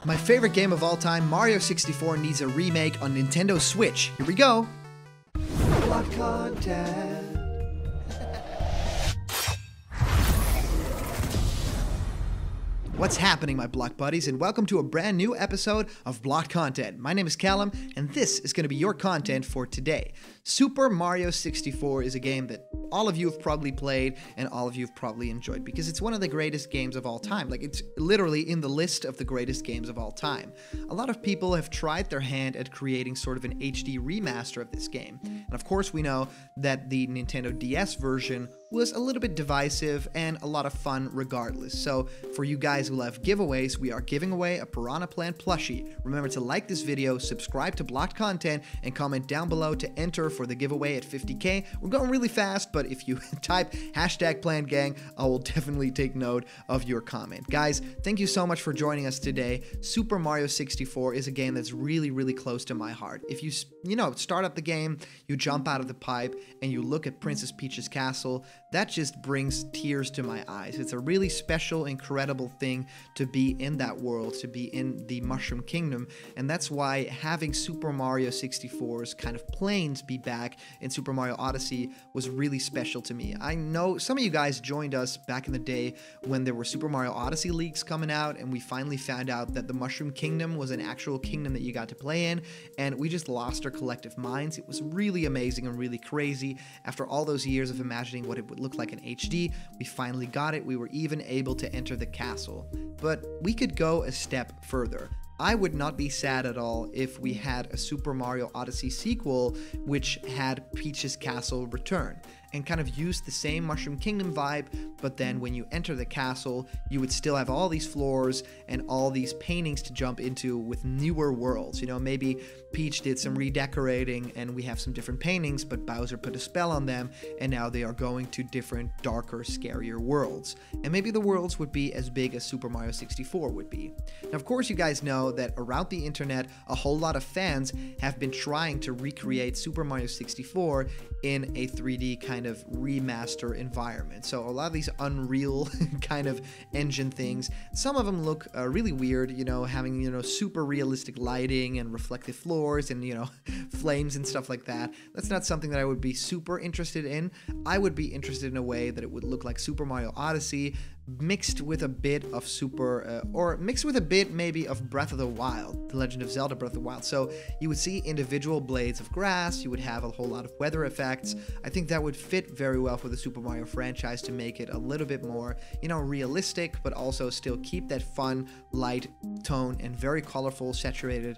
My favorite game of all time, Mario 64, needs a remake on Nintendo Switch. Here we go. Block content. What's happening, my Block buddies, and welcome to a brand new episode of Block Content. My name is Callum, and this is going to be your content for today. Super Mario 64 is a game that all of you have probably played and all of you have probably enjoyed because it's one of the greatest games of all time. Like, it's literally in the list of the greatest games of all time. A lot of people have tried their hand at creating sort of an HD remaster of this game. And of course, we know that the Nintendo DS version was a little bit divisive and a lot of fun regardless. So for you guys who love giveaways, we are giving away a Piranha Plant plushie. Remember to like this video, subscribe to Blocked Content, and comment down below to enter for the giveaway at 50k. We're going really fast, but if you type #PlantGang, I will definitely take note of your comment. Guys, thank you so much for joining us today. Super Mario 64 is a game that's really, really close to my heart. If you start up the game, you jump out of the pipe, and you look at Princess Peach's castle, that just brings tears to my eyes. It's a really special, incredible thing to be in that world, to be in the Mushroom Kingdom, and that's why having Super Mario 64's kind of planes be back in Super Mario Odyssey was really special to me. I know some of you guys joined us back in the day when there were Super Mario Odyssey leaks coming out, and we finally found out that the Mushroom Kingdom was an actual kingdom that you got to play in, and we just lost our collective minds. It was really amazing and really crazy. After all those years of imagining what it would look like in HD, we finally got it. We were even able to enter the castle. But we could go a step further. I would not be sad at all if we had a Super Mario Odyssey sequel which had Peach's Castle return and kind of used the same Mushroom Kingdom vibe, but then when you enter the castle, you would still have all these floors and all these paintings to jump into with newer worlds. You know, maybe Peach did some redecorating and we have some different paintings, but Bowser put a spell on them and now they are going to different, darker, scarier worlds. And maybe the worlds would be as big as Super Mario 64 would be. Now, of course, you guys know that around the internet, a whole lot of fans have been trying to recreate Super Mario 64 in a 3D kind of remaster environment. So a lot of these Unreal kind of engine things, some of them look really weird, having, super realistic lighting and reflective floors and, flames and stuff like that. That's not something that I would be super interested in. I would be interested in a way that it would look like Super Mario Odyssey, mixed with a bit of maybe of Breath of the Wild, The Legend of Zelda Breath of the Wild. So you would see individual blades of grass, you would have a whole lot of weather effects. I think that would fit very well for the Super Mario franchise to make it a little bit more, realistic, but also still keep that fun, light tone and very colorful, saturated,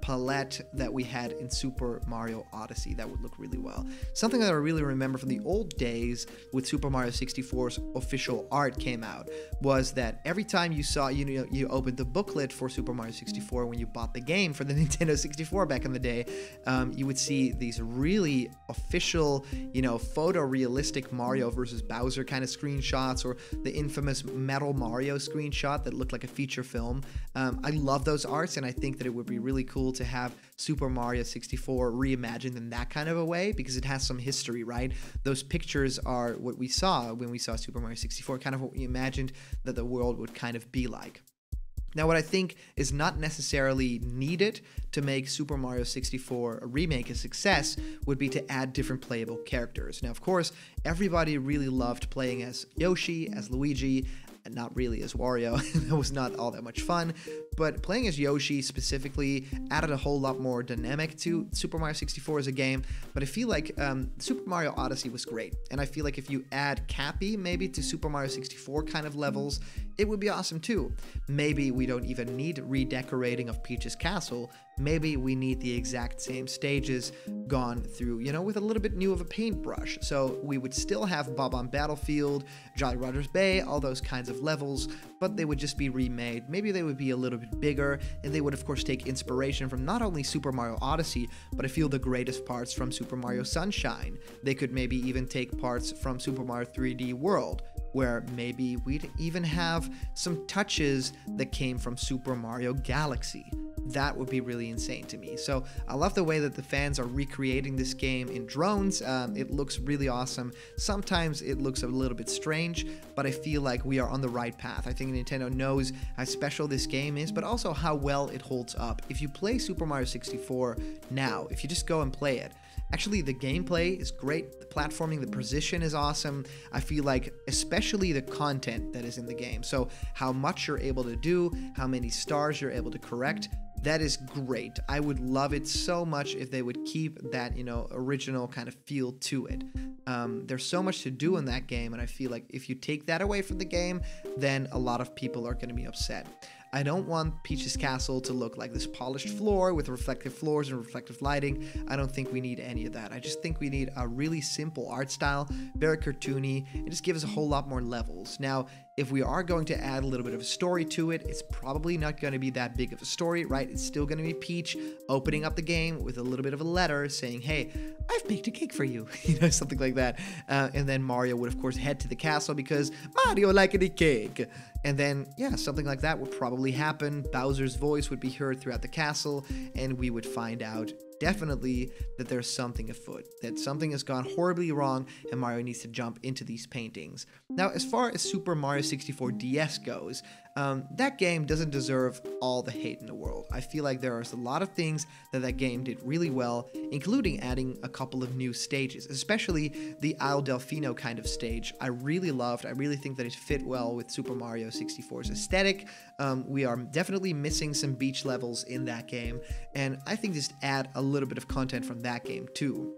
palette that we had in Super Mario Odyssey. That would look really well. Something that I really remember from the old days with Super Mario 64's official art came out was that every time you saw, you opened the booklet for Super Mario 64 when you bought the game for the Nintendo 64 back in the day, you would see these really official, photorealistic Mario versus Bowser kind of screenshots, or the infamous Metal Mario screenshot that looked like a feature film. I love those arts, and I think that it would be really cool to have Super Mario 64 reimagined in that kind of a way because it has some history, right? Those pictures are what we saw when we saw Super Mario 64, kind of what we imagined that the world would kind of be like. Now, what I think is not necessarily needed to make Super Mario 64 a remake a success would be to add different playable characters. Now, of course, everybody really loved playing as Yoshi, as Luigi, and not really as Wario. That was not all that much fun, but playing as Yoshi specifically added a whole lot more dynamic to Super Mario 64 as a game. But I feel like Super Mario Odyssey was great, and I feel like if you add Cappy maybe to Super Mario 64 kind of levels, it would be awesome too. Maybe we don't even need redecorating of Peach's castle. Maybe we need the exact same stages gone through, with a little bit new of a paintbrush. So we would still have Bob-omb Battlefield, Jolly Roger's Bay, all those kinds of levels, but they would just be remade. Maybe they would be a little bit bigger, and they would of course take inspiration from not only Super Mario Odyssey, but I feel the greatest parts from Super Mario Sunshine. They could maybe even take parts from Super Mario 3D World, where maybe we'd even have some touches that came from Super Mario Galaxy. that would be really insane to me. So I love the way that the fans are recreating this game in drones. It looks really awesome. Sometimes it looks a little bit strange, but I feel like we are on the right path. I think Nintendo knows how special this game is, but also how well it holds up. If you play Super Mario 64 now, if you just go and play it, actually, the gameplay is great. The platforming, the precision is awesome. I feel like especially the content that is in the game. So how much you're able to do, how many stars you're able to correct, that is great. I would love it so much if they would keep that, original kind of feel to it. There's so much to do in that game, and I feel like if you take that away from the game, then a lot of people are going to be upset. I don't want Peach's Castle to look like this polished floor with reflective floors and reflective lighting. I don't think we need any of that. I just think we need a really simple art style, very cartoony, and just give us a whole lot more levels. Now, if we are going to add a little bit of a story to it, it's probably not going to be that big of a story, right? It's still going to be Peach opening up the game with a little bit of a letter saying, hey, I've baked a cake for you, something like that. And then Mario would, of course, head to the castle because Mario liked a cake. And then, yeah, something like that would probably happen. Bowser's voice would be heard throughout the castle, and we would find out definitely that there's something afoot, that something has gone horribly wrong, and Mario needs to jump into these paintings. Now, as far as Super Mario 64 DS goes, that game doesn't deserve all the hate in the world. I feel like there are a lot of things that game did really well, including adding a couple of new stages, especially the Isle Delfino kind of stage. I really loved. I really think that it fit well with Super Mario 64's aesthetic. We are definitely missing some beach levels in that game, and I think just add a little bit of content from that game too.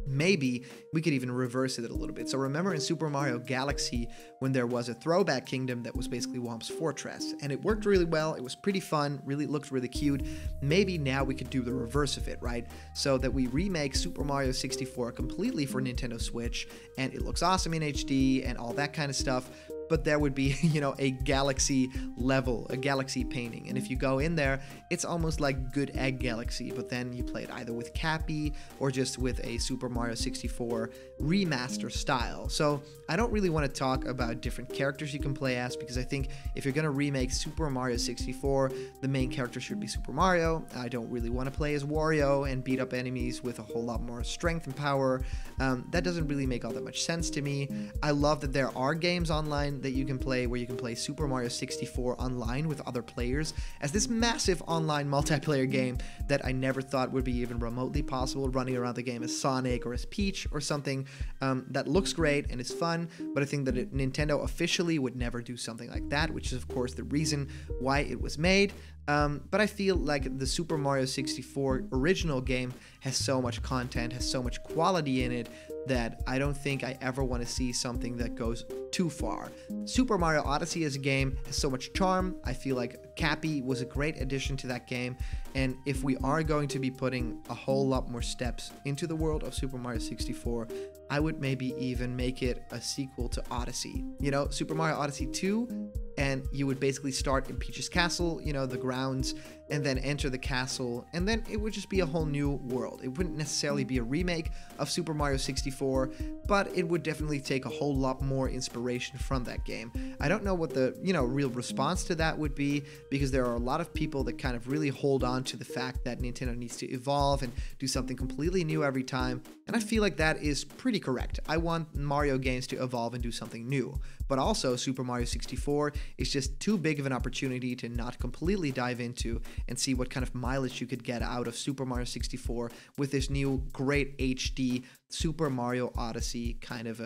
Maybe we could even reverse it a little bit. So remember in Super Mario Galaxy when there was a throwback kingdom that was basically Whomp's Fortress, and it worked really well. It was pretty fun, really looked really cute. Maybe now we could do the reverse of it, right? So that we remake Super Mario 64 completely for Nintendo Switch, and it looks awesome in HD and all that kind of stuff. But there would be, a galaxy level, a galaxy painting. And if you go in there, it's almost like Good Egg Galaxy, but then you play it either with Cappy or just with a Super Mario 64 remaster style. So I don't really want to talk about different characters you can play as, because I think if you're going to remake Super Mario 64, the main character should be Super Mario. I don't really want to play as Wario and beat up enemies with a whole lot more strength and power. That doesn't really make all that much sense to me. I love that there are games online that you can play where you can play Super Mario 64 online with other players as this massive online multiplayer game that I never thought would be even remotely possible, running around the game as Sonic or as Peach or something. That looks great and is fun, but I think that Nintendo officially would never do something like that, which is of course the reason why it was made. But I feel like the Super Mario 64 original game has so much content, has so much quality in it, that I don't think I ever want to see something that goes too far. Super Mario Odyssey as a game has so much charm. I feel like Cappy was a great addition to that game, and if we are going to be putting a whole lot more steps into the world of Super Mario 64, I would maybe even make it a sequel to Odyssey. Super Mario Odyssey 2, and you would basically start in Peach's Castle, the grounds, and then enter the castle, and then it would just be a whole new world. It wouldn't necessarily be a remake of Super Mario 64, but it would definitely take a whole lot more inspiration from that game. I don't know what the, real response to that would be, because there are a lot of people that kind of really hold on to the fact that Nintendo needs to evolve and do something completely new every time, and I feel like that is pretty correct. I want Mario games to evolve and do something new, but also Super Mario 64 is just too big of an opportunity to not completely dive into and see what kind of mileage you could get out of Super Mario 64 with this new great HD Super Mario Odyssey kind of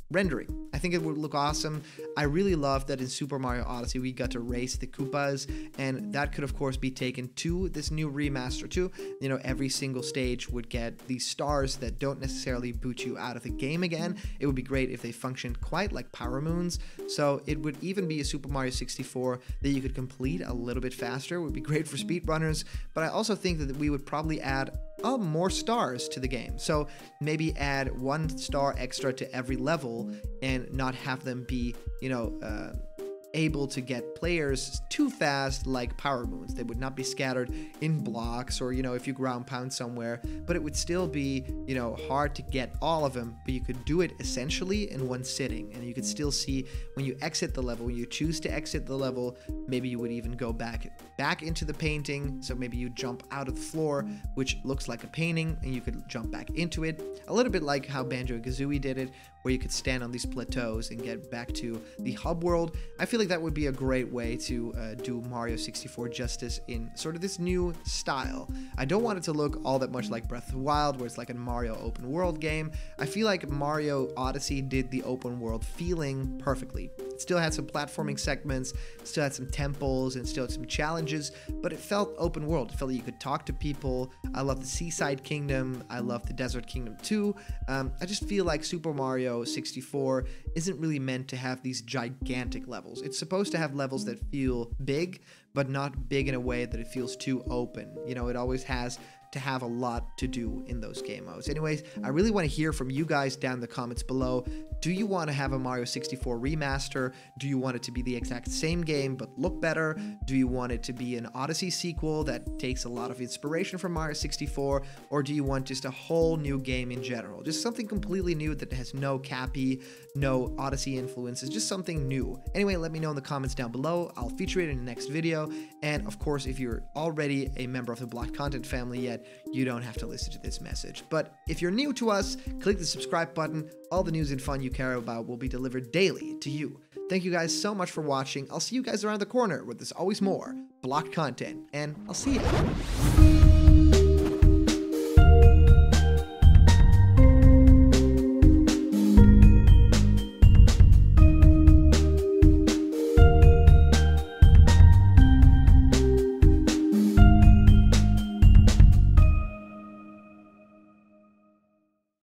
rendering. I think it would look awesome. I really love that in Super Mario Odyssey we got to race the Koopas, and that could of course be taken to this new remaster too. Every single stage would get these stars that don't necessarily boot you out of the game again. It would be great if they functioned quite like Power Moons, so it would even be a Super Mario 64 that you could complete a little bit faster. It would be great for speedrunners, but I also think that we would probably add more stars to the game. So maybe add 1 star extra to every level and not have them be, able to get players too fast like power moons. They would not be scattered in blocks or, if you ground pound somewhere, but it would still be, hard to get all of them, but you could do it essentially in one sitting. And you could still see when you exit the level, when you choose to exit the level, maybe you would even go back into the painting. So maybe you jump out of the floor, which looks like a painting, and you could jump back into it. A little bit like how Banjo-Kazooie did it, where you could stand on these plateaus and get back to the hub world. I feel like that would be a great way to do Mario 64 justice in sort of this new style. I don't want it to look all that much like Breath of the Wild, where it's like a Mario open world game. I feel like Mario Odyssey did the open world feeling perfectly. It still had some platforming segments, still had some temples, and still had some challenges, but it felt open world. It felt like you could talk to people. I love the Seaside Kingdom. I love the Desert Kingdom too. I just feel like Super Mario 64 isn't really meant to have these gigantic levels. It's supposed to have levels that feel big, but not big in a way that it feels too open. It always has to have a lot to do in those game modes. Anyways, I really want to hear from you guys down in the comments below. Do you want to have a Mario 64 remaster? Do you want it to be the exact same game but look better? Do you want it to be an Odyssey sequel that takes a lot of inspiration from Mario 64? Or do you want just a whole new game in general? Just something completely new that has no Cappy, no Odyssey influences, just something new. Anyway, let me know in the comments down below. I'll feature it in the next video. And of course, if you're already a member of the Blocked Content family yet, you don't have to listen to this message. But if you're new to us, click the subscribe button. All the news and fun you care about will be delivered daily to you. Thank you guys so much for watching. I'll see you guys around the corner where there's always more Blocked Content, and I'll see you.